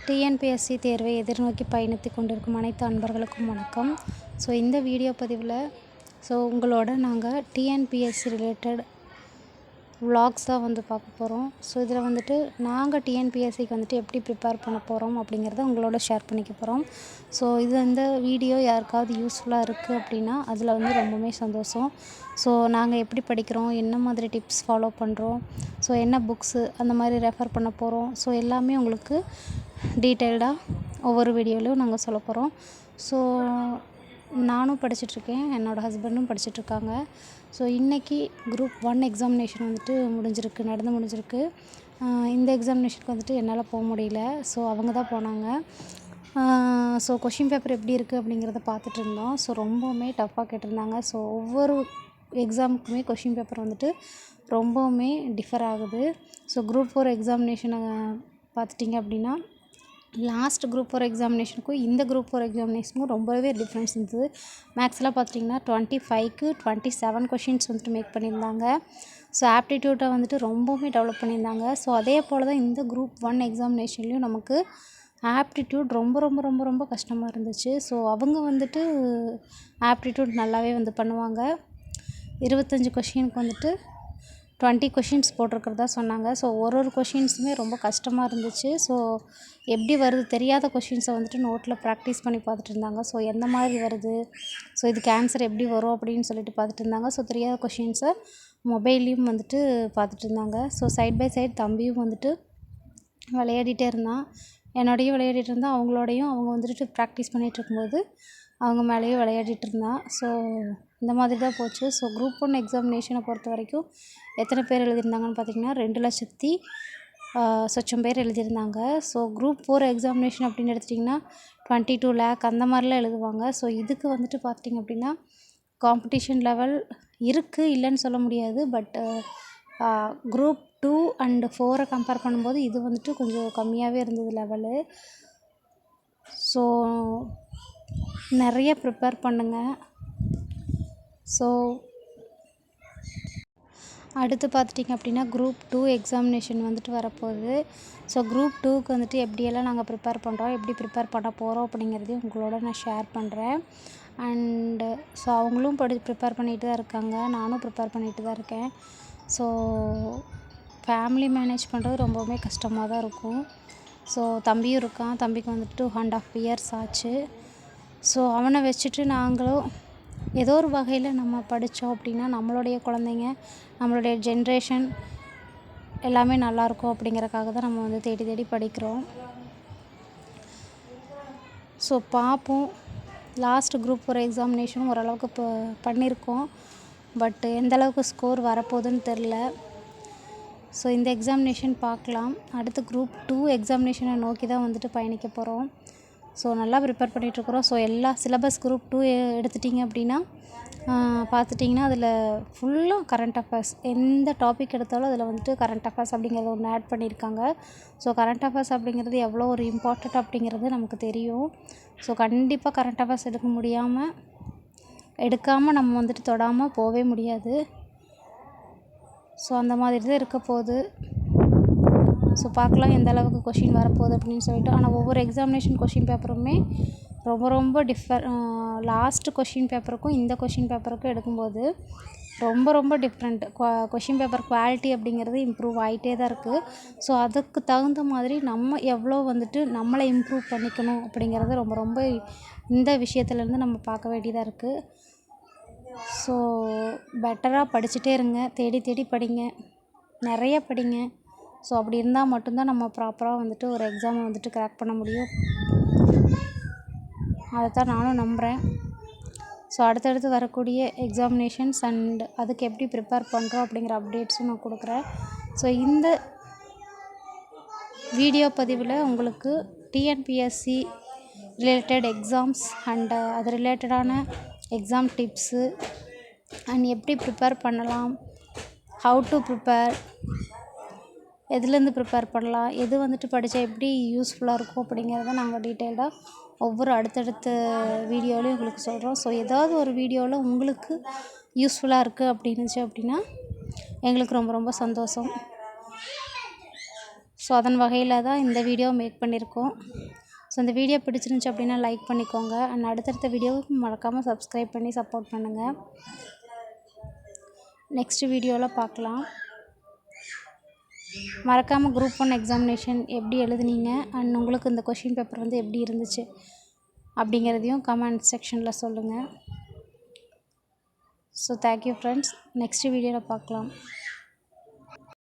TNPSC தேர்வை எதிர்நோக்கி பயணித்துக் கொண்டிருக்கும் அனைத்து அன்பர்களுக்கும் வணக்கம். இந்த வீடியோ பதிவில் உங்களோட நாங்கள் டிஎன்பிஎஸ்சி ரிலேட்டட் விலாக்ஸ் தான் பார்க்க போகிறோம். இதில் நாங்கள் டிஎன்பிஎஸ்சிக்கு எப்படி ப்ரிப்பேர் பண்ண போகிறோம் அப்படிங்கிறத உங்களோட ஷேர் பண்ணிக்க போகிறோம். இந்த வீடியோ யாருக்காவது யூஸ்ஃபுல்லாக இருக்குது அப்படின்னா அதில் ரொம்பவுமே சந்தோஷம். நாங்கள் எப்படி படிக்கிறோம், என்ன மாதிரி டிப்ஸ் ஃபாலோ பண்ணுறோம், என்ன புக்ஸு அந்த மாதிரி ரெஃபர் பண்ண போகிறோம், எல்லாமே உங்களுக்கு டீட்டெயில்டாக ஒவ்வொரு வீடியோலையும் நாங்கள் சொல்ல போகிறோம். நானும் படிச்சிட்ருக்கேன், என்னோடய ஹஸ்பண்டும் படிச்சிட்ருக்காங்க. இன்றைக்கி குரூப் 1 எக்ஸாமினேஷன் நடந்து முடிஞ்சிருக்கு. இந்த எக்ஸாமினேஷனுக்கு என்னால் போக முடியல. அவங்க தான் போனாங்க. கொஷின் பேப்பர் எப்படி இருக்குது அப்படிங்கிறத பார்த்துட்டு இருந்தோம். ரொம்பவுமே டஃப்பாக கேட்டிருந்தாங்க. ஒவ்வொரு எக்ஸாமுக்குமே கொஷின் பேப்பர் ரொம்பவுமே டிஃபர் ஆகுது. குரூப் 4 எக்ஸாமினேஷனை பார்த்துட்டிங்க அப்படின்னா லாஸ்ட் குரூப் 4 எக்ஸாமினேஷனுக்கும் இந்த குரூப் 4 எக்ஸாமினேஷனுக்கும் ரொம்பவே டிஃப்ரென்ஸ் இருந்தது. மேக்ஸில் பார்த்துட்டிங்கன்னா 25க்கு 27 கொஷின்ஸ் மேக் பண்ணியிருந்தாங்க. ஆப்டிடியூட்டை ரொம்பவுமே டெவலப் பண்ணியிருந்தாங்க. அதே போல் தான் இந்த குரூப் 1 எக்ஸாமினேஷன்லேயும் நமக்கு ஆப்டிடியூட் ரொம்ப ரொம்ப ரொம்ப ரொம்ப கஷ்டமாக இருந்துச்சு. அவங்க ஆப்டிடியூட் நல்லாவே பண்ணுவாங்க. 25 கொஷினுக்கு 20 கொஷின்ஸ் போட்டிருக்கிறதா சொன்னாங்க. ஒரு கொஷின்ஸுமே ரொம்ப கஷ்டமாக இருந்துச்சு. எப்படி வருது தெரியாத கொஷின்ஸை நோட்டில் ப்ராக்டிஸ் பண்ணி பார்த்துட்டு இருந்தாங்க. எந்த மாதிரி வருது, இதுக்கு ஆன்சர் எப்படி வரும் அப்படின்னு சொல்லிட்டு பார்த்துட்டு இருந்தாங்க. தெரியாத கொஷின்ஸை மொபைல்லையும் பார்த்துட்டு இருந்தாங்க. சைட் பை சைட் தம்பியும் விளையாடிட்டே இருந்தான். என்னோடையும் விளையாடிட்டு இருந்தான், அவங்களோடையும் அவங்க ப்ராக்டிஸ் பண்ணிகிட்டு இருக்கும்போது அவங்க மேலேயும் விளையாடிட்டு இருந்தான். இந்த மாதிரி தான் போச்சு. குரூப் 1 எக்ஸாமினேஷனை பொறுத்த வரைக்கும் எத்தனை பேர் எழுதியிருந்தாங்கன்னு பார்த்திங்கன்னா 2,00,000 பேர் எழுதியிருந்தாங்க. குரூப் 4 எக்ஸாமினேஷன் அப்படின்னு எடுத்துட்டிங்கன்னா 22 lakh அந்த மாதிரிலாம் எழுதுவாங்க. இதுக்கு பார்த்திங்க அப்படின்னா காம்படிஷன் லெவல் இருக்குது, இல்லைன்னு சொல்ல முடியாது. பட் குரூப் 2 அண்ட் 4 கம்பேர் பண்ணும்போது இது கொஞ்சம் கம்மியாகவே இருந்தது லெவலு. நிறைய ப்ரிப்பேர் பண்ணுங்கள். அடுத்து பார்த்துட்டிங்க அப்படின்னா குரூப் 2 எக்ஸாமினேஷன் வரப்போகுது. குரூப் 2க்கு எப்படியெல்லாம் நாங்கள் ப்ரிப்பேர் பண்ணுறோம், எப்படி ப்ரிப்பேர் பண்ண போகிறோம் அப்படிங்கிறதையும் உங்களோட நான் ஷேர் பண்ணுறேன். அண்டு அவங்களும் ப்ரிப்பேர் பண்ணிட்டு தான் இருக்காங்க, நானும் ப்ரிப்பேர் பண்ணிட்டு தான் இருக்கேன். ஃபேமிலி மேனேஜ் பண்ணுறது ரொம்பவுமே கஷ்டமாக தான் இருக்கும். தம்பியும் இருக்கான், தம்பிக்கு 2.5 years ஆச்சு. அவனை வச்சுட்டு நாங்களும் ஏதோ ஒரு வகையில் நம்ம படித்தோம் அப்படின்னா நம்மளுடைய குழந்தைங்க, நம்மளுடைய ஜென்ரேஷன் எல்லாமே நல்லாயிருக்கும் அப்படிங்கிறக்காக தான் நம்ம தேடி தேடி படிக்கிறோம். பார்ப்போம். லாஸ்ட் குரூப் 4 எக்ஸாமினேஷனும் ஓரளவுக்கு பண்ணியிருக்கோம். பட் எந்தளவுக்கு ஸ்கோர் வரப்போகுதுன்னு தெரில. இந்த எக்ஸாமினேஷன் பார்க்கலாம். அடுத்து குரூப் 2 எக்ஸாமினேஷனை நோக்கி தான் பயணிக்க போகிறோம். நல்லா ப்ரிப்பேர் பண்ணிகிட்ருக்குறோம். எல்லா சிலபஸ் குரூப் 2 எடுத்துட்டிங்க அப்படின்னா பார்த்துட்டிங்கன்னா அதில் ஃபுல்லாக கரண்ட் அஃபேர்ஸ், எந்த டாபிக் எடுத்தாலும் அதில் கரண்ட் அஃபேர்ஸ் அப்படிங்கிறது ஒன்று ஆட் பண்ணியிருக்காங்க. கரண்ட் அஃபேர்ஸ் அப்படிங்கிறது எவ்வளோ ஒரு இம்பார்ட்டண்ட் அப்படிங்கிறது நமக்கு தெரியும். கண்டிப்பாக கரண்ட் அஃபேர்ஸ் எடுக்காமல் நம்ம தொடாமல் போகவே முடியாது. அந்த மாதிரி தான் இருக்க போகுது. பார்க்கலாம் எந்த அளவுக்கு கொஷின் வரப்போகுது அப்படின்னு சொல்லிட்டு. ஆனால் ஒவ்வொரு எக்ஸாமினேஷன் கொஷின் பேப்பருமே ரொம்ப ரொம்ப லாஸ்ட் கொஷின் பேப்பருக்கும் இந்த கொஷின் பேப்பருக்கும் எடுக்கும்போது ரொம்ப ரொம்ப டிஃப்ரெண்ட். கொஷின் பேப்பர் குவாலிட்டி அப்படிங்கிறது இம்ப்ரூவ் ஆகிட்டே தான் இருக்குது. அதுக்கு தகுந்த மாதிரி நம்ம எவ்வளோ நம்மளை இம்ப்ரூவ் பண்ணிக்கணும் அப்படிங்கிறது ரொம்ப ரொம்ப இந்த விஷயத்துலேருந்து நம்ம பார்க்க வேண்டியதாக இருக்குது. பெட்டராக படிச்சுட்டே இருங்க, தேடி தேடி படிங்க, நிறைய படிங்க. அப்படி இருந்தால் மட்டும்தான் நம்ம ப்ராப்பராக ஒரு எக்ஸாமை கிராக் பண்ண முடியும். அதை தான் நானும் நம்புகிறேன். அடுத்தடுத்து வரக்கூடிய எக்ஸாமினேஷன்ஸ் அண்ட் அதுக்கு எப்படி ப்ரிப்பேர் பண்ணுறோம் அப்படிங்கிற அப்டேட்ஸும் நான் கொடுக்குறேன். இந்த வீடியோ பதிவில் உங்களுக்கு டிஎன்பிஎஸ்சி ரிலேட்டட் எக்ஸாம்ஸ் அண்டு அது ரிலேட்டடான எக்ஸாம் டிப்ஸு அண்ட் எப்படி ப்ரிப்பேர் பண்ணலாம், ஹவு டு ப்ரிப்பேர், எதுலேருந்து ப்ரிப்பேர் பண்ணலாம், எது படித்தா எப்படி யூஸ்ஃபுல்லாக இருக்கும் அப்படிங்கிறத நாங்கள் டீட்டெயில்டாக ஒவ்வொரு அடுத்தடுத்த வீடியோலையும் உங்களுக்கு சொல்கிறோம். ஏதாவது ஒரு வீடியோவில் உங்களுக்கு யூஸ்ஃபுல்லாக இருக்குது அப்படின்னுச்சு அப்படின்னா எங்களுக்கு ரொம்ப ரொம்ப சந்தோஷம். ஸோ அதன் வகையில் தான் இந்த வீடியோ மேக் பண்ணியிருக்கோம். ஸோ இந்த வீடியோ பிடிச்சிருந்துச்சி அப்படின்னா லைக் பண்ணிக்கோங்க. அண்ட் அடுத்தடுத்த வீடியோவுக்கு மறக்காமல் சப்ஸ்கிரைப் பண்ணி சப்போர்ட் பண்ணுங்கள். நெக்ஸ்ட் வீடியோவில் பார்க்கலாம். மறக்காமல் குரூப் 1 எக்ஸாமினேஷன் எப்படி எழுதுனீங்க அண்ட் உங்களுக்கு இந்த கொஷின் பேப்பர் வந்து எப்படி இருந்துச்சு அப்படிங்கிறதையும் கமெண்ட் செக்ஷனில் சொல்லுங்கள். So thank you friends. நெக்ஸ்ட் வீடியோவில் பார்க்கலாம்.